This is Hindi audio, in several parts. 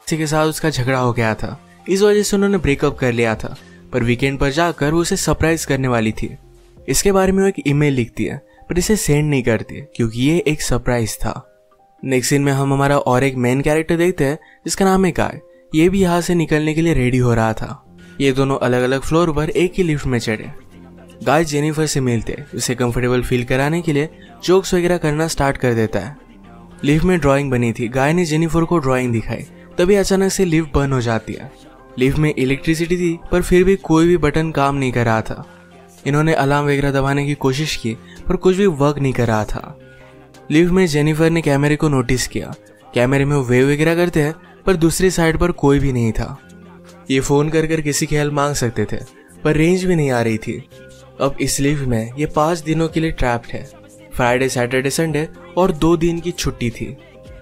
किसी के साथ उसका झगड़ा हो गया था, इस वजह से उन्होंने ब्रेकअप कर लिया था। पर वीकेंड पर जाकर वो उसे सरप्राइज करने वाली थी। इसके बारे में वो एक ईमेल लिखती है पर इसे सेंड नहीं करती क्योंकि ये एक सरप्राइज था। नेक्स्ट सीन में हम हमारा और एक मेन कैरेक्टर देखते हैं जिसका नाम है गाय। ये भी यहाँ से निकलने के लिए रेडी हो रहा था। ये दोनों अलग अलग फ्लोर पर एक ही लिफ्ट में चढ़े। गाय जेनिफर से मिलते उसे कंफर्टेबल फील कराने के लिए जोक्स वगैरह करना स्टार्ट कर देता है। लिफ्ट में ड्राइंग बनी थी। गाय ने जेनिफर को ड्राइंग दिखाई, तभी अचानक से लिफ्ट बंद हो जाती है। लिफ्ट में इलेक्ट्रिसिटी थी पर फिर भी कोई भी बटन काम नहीं कर रहा था। इन्होंने अलार्म वगैरह दबाने की कोशिश की पर कुछ भी वर्क नहीं कर रहा था। लिफ्ट में जेनिफर ने कैमरे को नोटिस किया। कैमरे में वो वेव वगैरह करते हैं पर दूसरी साइड पर कोई भी नहीं था। ये फोन कर किसी की हेल्प मांग सकते थे पर रेंज भी नहीं आ रही थी। अब इस लिफ्ट में ये 5 दिनों के लिए ट्रैप्ड है। फ्राइडे, सैटरडे, संडे और 2 दिन की छुट्टी थी।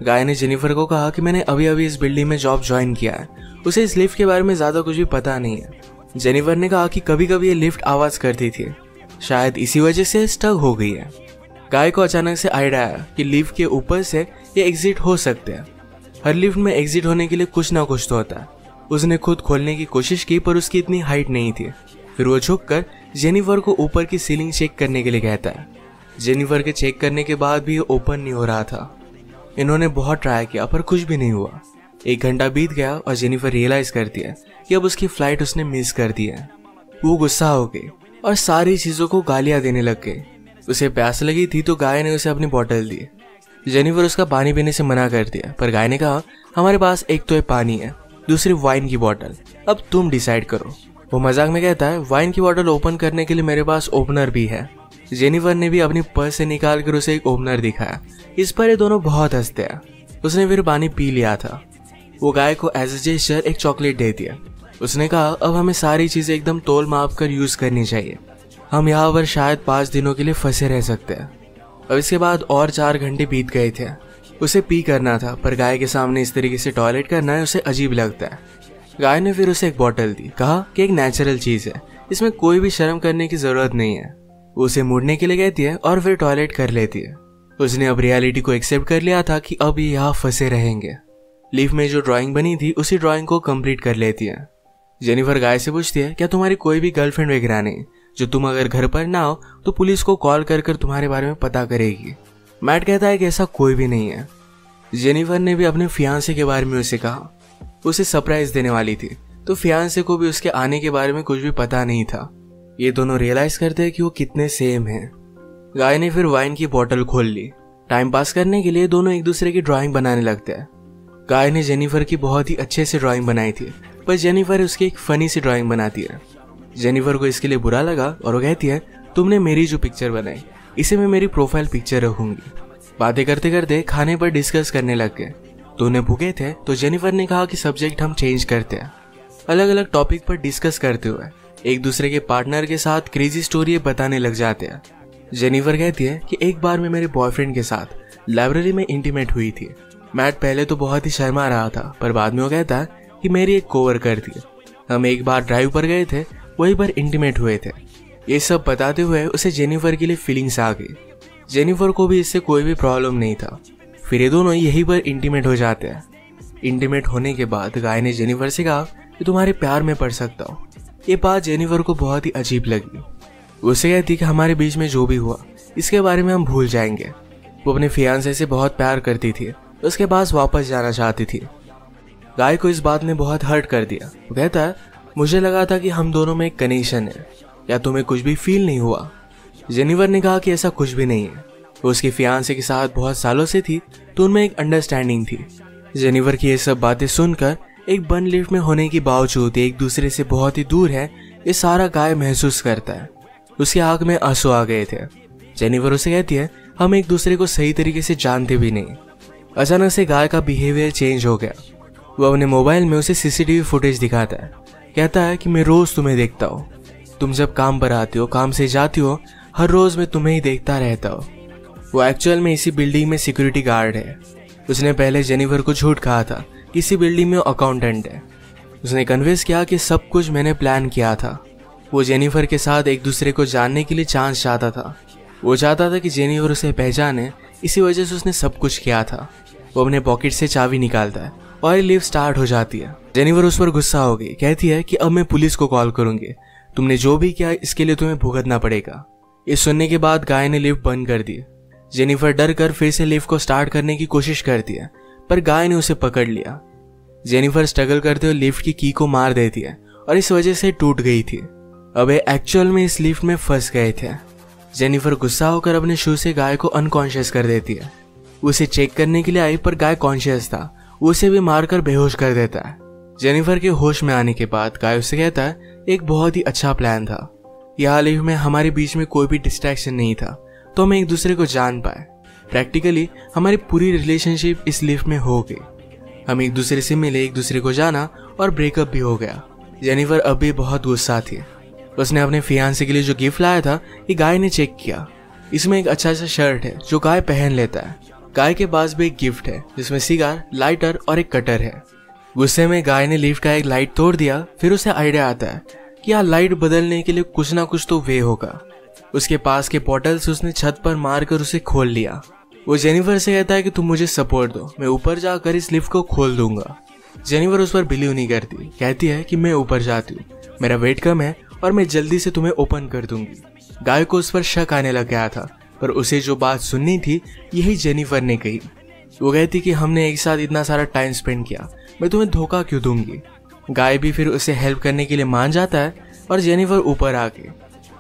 गाय ने जेनिफर को कहा कि मैंने अभी अभी इस बिल्डिंग में जॉब ज्वाइन किया है, उसे इस लिफ्ट के बारे में ज्यादा कुछ भी पता नहीं है। जेनिफर ने कहा कि कभी कभी ये लिफ्ट आवाज करती थी, शायद इसी वजह से स्टक हो गई है। गाय को अचानक से आइडिया आया कि लिफ्ट के ऊपर से ये एग्जिट हो सकते हैं। हर लिफ्ट में एग्जिट होने के लिए कुछ ना कुछ तो होता है। उसने खुद खोलने की कोशिश की पर उसकी इतनी हाइट नहीं थी। फिर वो झुककर जेनिफर को ऊपर की सीलिंग चेक करने के लिए कहता है। जेनिफर के चेक करने के बाद भी ये ओपन नहीं हो रहा था। इन्होंने बहुत ट्राई किया पर कुछ भी नहीं हुआ। 1 घंटा बीत गया और जेनिफर रियलाइज करती है कि अब उसकी फ्लाइट उसने मिस कर दी है। वो गुस्सा हो गई और सारी चीजों को गालियां देने लग गई। उसे प्यास लगी थी तो गाय ने उसे अपनी बोतल दी। जेनिफर उसका पानी पीने से मना कर दिया पर गाय ने कहा हमारे पास एक तो पानी है, दूसरी वाइन की बोतल, अब तुम डिसाइड करो। वो मजाक में कहता है वाइन की बोतल ओपन करने के लिए मेरे पास ओपनर भी है। जेनिफर ने भी अपनी पर्स से निकाल कर उसे एक ओपनर दिखाया। इस पर ये दोनों बहुत हंसते हैं। उसने फिर पानी पी लिया था। वो गाय को एज ए जेस्चर एक चॉकलेट दे दिया। उसने कहा अब हमें सारी चीजें एकदम तोल माप कर यूज करनी चाहिए। हम यहाँ पर शायद 5 दिनों के लिए फंसे रह सकते हैं। अब इसके बाद और 4 घंटे बीत गए थे। उसे पी करना था पर गाय के सामने इस तरीके से टॉयलेट करना है उसे अजीब लगता है। गाय ने फिर उसे एक बोतल दी, कहा कि एक नेचुरल चीज है, इसमें कोई भी शर्म करने की जरूरत नहीं है। वो उसे मुड़ने के लिए कहती है और फिर टॉयलेट कर लेती है। उसने अब रियलिटी को एक्सेप्ट कर लिया था कि अब ये यहाँ फंसे रहेंगे। लिफ्ट में जो ड्राइंग बनी थी उसी ड्राइंग को कंप्लीट कर लेती है। जेनिफर गाय से पूछती है क्या तुम्हारी कोई भी गर्लफ्रेंड वगैरह नहीं, जो तुम अगर घर पर ना हो तो पुलिस को कॉल कर तुम्हारे बारे में पता करेगी। मैट कहता है कि ऐसा कोई भी नहीं है। जेनिफर ने भी अपने फियांसे के बारे में उसे कहा। उसे सरप्राइज देने वाली थी तो फियांसे को भी उसके आने के बारे में कुछ भी पता नहीं था। ये दोनों रियलाइज करते हैं कि वो कितने सेम हैं। गाय ने फिर वाइन की बोतल खोल ली। टाइम पास करने के लिए दोनों एक दूसरे की ड्राइंग बनाने लगते हैं। गाय ने जेनिफर की बहुत ही अच्छे से ड्राइंग बनाई थी पर जेनिफर उसकी एक फनी सी ड्राइंग बनाती है। जेनिफर को इसके लिए बुरा लगा और वो कहती है तुमने मेरी जो पिक्चर बनाई इसे मैं मेरी प्रोफाइल पिक्चर रखूंगी। बातें करते करते खाने पर डिस्कस करने लग गए। दोनों भूखे थे तो जेनिफर ने कहा कि सब्जेक्ट हम चेंज करते हैं। अलग अलग टॉपिक पर डिस्कस करते हुए एक दूसरे के पार्टनर के साथ क्रेजी स्टोरी बताने लग जाते हैं। जेनिफर कहती है कि एक बार मैं मेरे बॉयफ्रेंड के साथ लाइब्रेरी में इंटीमेट हुई थी। मैट पहले तो बहुत ही शर्मा रहा था पर बाद में वो कहता है कि मेरी एक कोवर्कर थी, हम एक बार ड्राइव पर गए थे, वहीं पर इंटीमेट हुए थे। ये सब बताते हुए उसे जेनिफर के लिए फीलिंग्स आ गई। जेनिफर को भी इससे कोई भी प्रॉब्लम नहीं था। फिर ये दोनों यहीं पर इंटीमेट हो जाते हैं। इंटीमेट होने के बाद गाय ने जेनिफर से कहा कि तुम्हारे प्यार में पड़ सकता हूँ। ये बात जेनिफर को बहुत ही अजीब लगी। उसे कहती कि हमारे बीच में जो भी हुआ इसके बारे में हम भूल जाएंगे। वो अपने फियांसे से बहुत प्यार करती थी, उसके पास वापस जाना चाहती थी। गाय को इस बात ने बहुत हर्ट कर दिया। वो कहता है मुझे लगा था कि हम दोनों में एक कनेक्शन है, या तुम्हें कुछ भी फील नहीं हुआ? जेनिफर ने कहा कि ऐसा कुछ भी नहीं है। वो उसके फियांसे के साथ बहुत सालों से थी तो उनमें एक अंडरस्टैंडिंग थी। जेनिफर की ये सब बातें सुनकर एक बंद लिफ्ट में होने के बावजूद एक दूसरे से बहुत ही दूर है, ये सारा गाय महसूस करता है। उसकी आंख में आंसू आ गए थे। जेनिफर उसे कहती है हम एक दूसरे को सही तरीके से जानते भी नहीं। अचानक से गाय का बिहेवियर चेंज हो गया। वो अपने मोबाइल में उसे सीसीटीवी फुटेज दिखाता है। कहता है कि मैं रोज तुम्हें देखता हूँ, तुम जब काम पर आती हो, काम से जाती हो, हर रोज मैं तुम्हें ही देखता रहता हूँ। वो एक्चुअल में इसी बिल्डिंग में सिक्योरिटी गार्ड है। उसने पहले जेनिफर को झूठ कहा था कि इसी बिल्डिंग में अकाउंटेंट है। उसने कन्विंस किया कि सब कुछ मैंने प्लान किया था। वो जेनिफर के साथ एक दूसरे को जानने के लिए चांस चाहता था। वो चाहता था कि जेनिफर उसे पहचाने, इसी वजह से उसने सब कुछ किया था। वो अपने पॉकेट से चाबी निकालता है और लिफ्ट स्टार्ट हो जाती है। जेनिफर उस पर गुस्सा हो गई, कहती है कि अब मैं पुलिस को कॉल करूंगी, तुमने जो भी किया इसके लिए तुम्हें भुगतना पड़ेगा। ये सुनने के बाद गाय ने लिफ्ट बंद कर दी। जेनिफर डर कर फिर से लिफ्ट को स्टार्ट करने की कोशिश करती है, पर गाय ने उसे पकड़ लिया। जेनिफर स्ट्रगल करते हुए लिफ्ट की की को मार देती है और इस वजह से टूट गई थी। अब ये एक्चुअल में इस लिफ्ट में फंस गए थे। जेनिफर गुस्सा होकर अपने शू से गाय को अनकॉन्शियस कर देती है। उसे चेक करने के लिए आई पर गाय कॉन्शियस था, उसे भी मारकर बेहोश कर देता है। जेनिफर के होश में आने के बाद गाय उसे कहता है एक बहुत ही अच्छा प्लान था। यहाँ लिफ्ट में हमारे बीच में कोई भी डिस्ट्रैक्शन नहीं था तो हम एक दूसरे को जान पाए। प्रैक्टिकली हमारी पूरी रिलेशनशिप इस लिफ्ट में हो गई। हम एक दूसरे से मिले, एक दूसरे को जाना और ब्रेकअप भी हो गया। जेनिफर अब भी बहुत गुस्सा थी। उसने अपने फियांसे के लिए जो गिफ्ट लाया था ये गाय ने चेक किया। इसमें एक अच्छा सा शर्ट है जो गाय पहन लेता है। गाय के पास भी एक गिफ्ट है जिसमें सिगार, लाइटर और एक कटर है। गुस्से में गाय ने लिफ्ट का एक लाइट तोड़ दिया। फिर उसे आइडिया आता है कि यहाँ लाइट बदलने के लिए कुछ ना कुछ तो वे होगा। उसके पास के पोर्टल से उसने छत पर मारकर उसे खोल लिया। वो जेनिफर से कहता है कि तुम मुझे सपोर्ट दो, मैं ऊपर जाकर इस लिफ्ट को खोल दूंगा। जेनिफर उस पर बिलीव नहीं करती, कहती है कि मैं ऊपर जाती हूँ, मेरा वेट कम है और मैं जल्दी से तुम्हें ओपन कर दूंगी। गाय को उस पर शक आने लग गया था, पर उसे जो बात सुननी थी यही जेनिफर ने कही। वो कहती कि हमने एक साथ इतना सारा टाइम स्पेंड किया, मैं तुम्हें धोखा क्यों दूंगी। गाय भी फिर उसे हेल्प करने के लिए मान जाता है और जेनिफर ऊपर आ गई।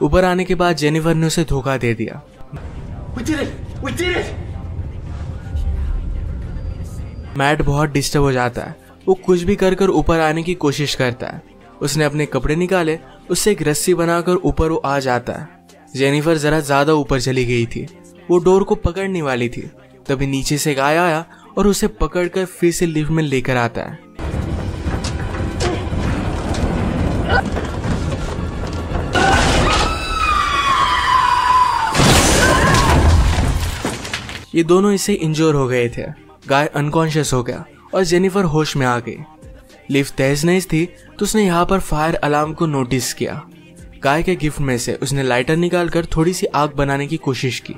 ऊपर आने के बाद जेनिफर ने उसे धोखा दे दिया। We did it! मैट बहुत डिस्टर्ब हो जाता है। वो कुछ भी कर ऊपर आने की कोशिश करता है। उसने अपने कपड़े निकाले, उससे एक रस्सी बनाकर ऊपर वो आ जाता है। जेनिफर जरा ज्यादा ऊपर चली गई थी, वो डोर को पकड़ने वाली थी। तभी नीचे से गाय आया और उसे पकड़कर फिर से लिफ्ट में लेकर आता है। ये दोनों इससे इंजोर हो गए थे। गाय अनकॉन्शियस हो गया और जेनिफर होश में आ गई। लिफ्ट तेज नहीं थी तो उसने यहाँ पर फायर अलार्म को नोटिस किया। गाय के गिफ्ट में से उसने लाइटर निकालकर थोड़ी सी आग बनाने की कोशिश की।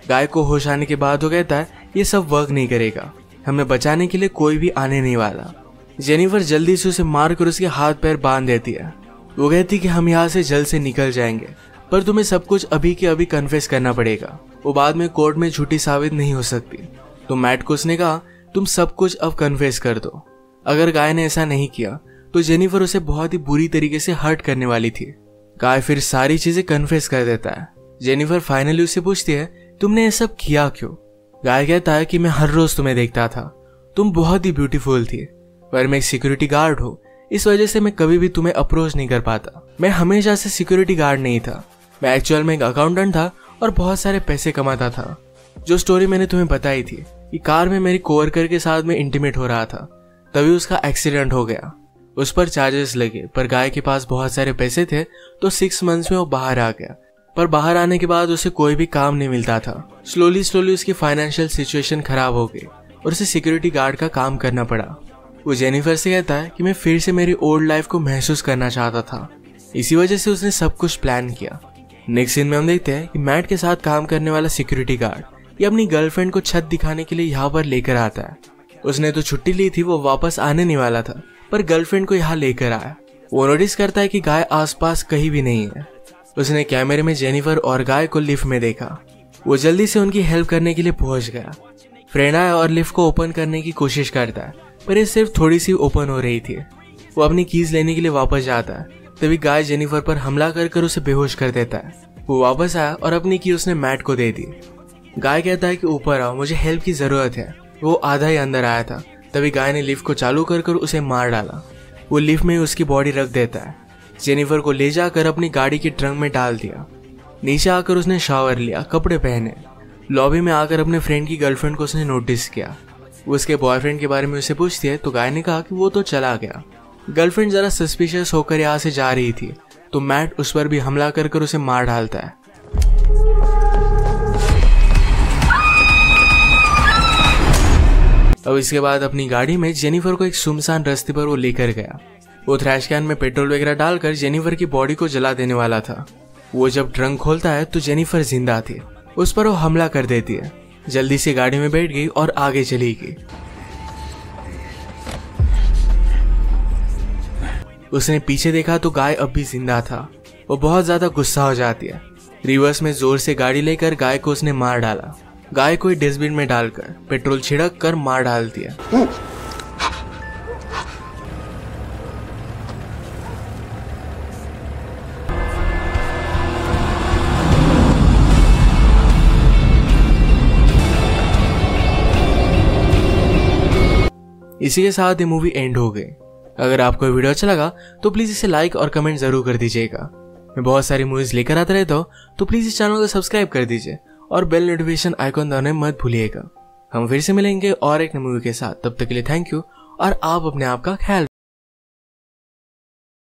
गाय को होश आने के बाद वो कहता है ये सब वर्क नहीं करेगा, हमें बचाने के लिए कोई भी आने नहीं वाला। जेनिफर जल्दी से उसे मारकर उसके हाथ पैर बांध देती है। वो कहती कि हम यहाँ से जल्द से निकल जाएंगे, पर तुम्हें सब कुछ अभी के अभी कन्फेस करना पड़ेगा, वो बाद में कोर्ट में झूठी साबित नहीं हो सकती। तो मैट को उसने कहा तुम सब कुछ अब कन्फेस कर दो। अगर गाय ने ऐसा नहीं किया तो जेनिफर उसे बहुत ही बुरी तरीके से हर्ट करने वाली थी। गाय फिर सारी चीजें कन्फेस कर देता है। जेनिफर फाइनली उससे पूछती है तुमने ये सब किया क्यों। गाय कहता है कि मैं हर रोज तुम्हें देखता था, तुम बहुत ही ब्यूटीफुल थी, पर मैं एक सिक्योरिटी गार्ड हूँ, इस वजह से मैं कभी भी तुम्हें अप्रोच नहीं कर पाता। मैं हमेशा से सिक्योरिटी गार्ड नहीं था, मैं एक्चुअल में एक अकाउंटेंट था और बहुत सारे पैसे कमाता था। जो स्टोरी मैंने तुम्हें बताई थी कि कार में मेरी कोवर्कर के साथ में इंटीमेट हो रहा था, तभी उसका एक्सीडेंट हो गया। उस पर चार्जेस लगे, पर गाय के पास बहुत सारे पैसे थे तो 6 मंथ्स में वो बाहर आ गया। पर बाहर आने के बाद उसे कोई भी काम नहीं मिलता था। स्लोली उसकी फाइनेंशियल सिचुएशन खराब हो गई और उसे सिक्योरिटी गार्ड का काम करना पड़ा। वो जेनिफर से कहता है कि मैं फिर से मेरी ओल्ड लाइफ को महसूस करना चाहता था, इसी वजह से उसने सब कुछ प्लान किया। नेक्स्ट सीन में हम देखते हैं कि मैट के साथ काम करने वाला सिक्योरिटी गार्ड ये अपनी गर्लफ्रेंड को छत दिखाने के लिए यहाँ पर लेकर आता है। उसने तो छुट्टी ली थी, वो वापस आने नहीं वाला था, पर गर्लफ्रेंड को यहाँ लेकर आया। वो नोटिस करता है कि गाय आसपास कहीं भी नहीं है। उसने कैमरे में जेनिफर और गाय को लिफ्ट में देखा। वो जल्दी से उनकी हेल्प करने के लिए पहुंच गया। फ्रेंड आया और लिफ्ट को ओपन करने की कोशिश करता है, पर ये सिर्फ थोड़ी सी ओपन हो रही थी। वो अपनी कीज लेने के लिए वापस जाता है, तभी गाय जेनिफर पर हमला कर उसे बेहोश कर देता है। वो वापस आया और अपनी की उसने मैट को दे दी। गाय कहता है कि ऊपर आओ, मुझे हेल्प की जरूरत है। वो आधा ही अंदर आया था, तभी गाय ने लिफ्ट को चालू कर उसे मार डाला। वो लिफ्ट में उसकी बॉडी रख देता है। जेनिफर को ले जाकर अपनी गाड़ी के ट्रंक में डाल दिया। नीचे आकर उसने शावर लिया, कपड़े पहने। लॉबी में आकर अपने फ्रेंड की गर्लफ्रेंड को उसने नोटिस किया। वो उसके बॉयफ्रेंड के बारे में उसे पूछती है तो गाय ने कहा कि वो तो चला गया। गर्लफ्रेंड जरा सस्पिशियस होकर यहाँ से जा रही थी तो मैट उस पर भी हमला कर उसे मार डालता है। अब इसके बाद अपनी गाड़ी में जेनिफर को एक सुनसान रास्ते पर वो लेकर गया। वो थ्रैश कैन में पेट्रोल वगैरह डालकर जेनिफर की बॉडी को जला देने वाला था। वो जब ट्रंक खोलता है तो जेनिफर जिंदा थी। उस पर वो हमला कर देती है। जल्दी से गाड़ी में बैठ गई और आगे चली गई। उसने पीछे देखा तो गाय अब भी जिंदा था। वो बहुत ज्यादा गुस्सा हो जाती है। रिवर्स में जोर से गाड़ी लेकर गाय को उसने मार डाला। गाय को डस्टबिन में डालकर पेट्रोल छिड़क कर मार डाल दिया। इसी के साथ ये मूवी एंड हो गई। अगर आपको ये वीडियो अच्छा लगा तो प्लीज इसे लाइक और कमेंट जरूर कर दीजिएगा। मैं बहुत सारी मूवीज लेकर आता रहता हूँ, तो प्लीज इस चैनल को सब्सक्राइब कर दीजिए और बेल नोटिफिकेशन आइकॉन दबाना मत भूलिएगा। हम फिर से मिलेंगे और एक नई मूवी के साथ। तब तक के लिए थैंक यू और आप अपने आप का ख्याल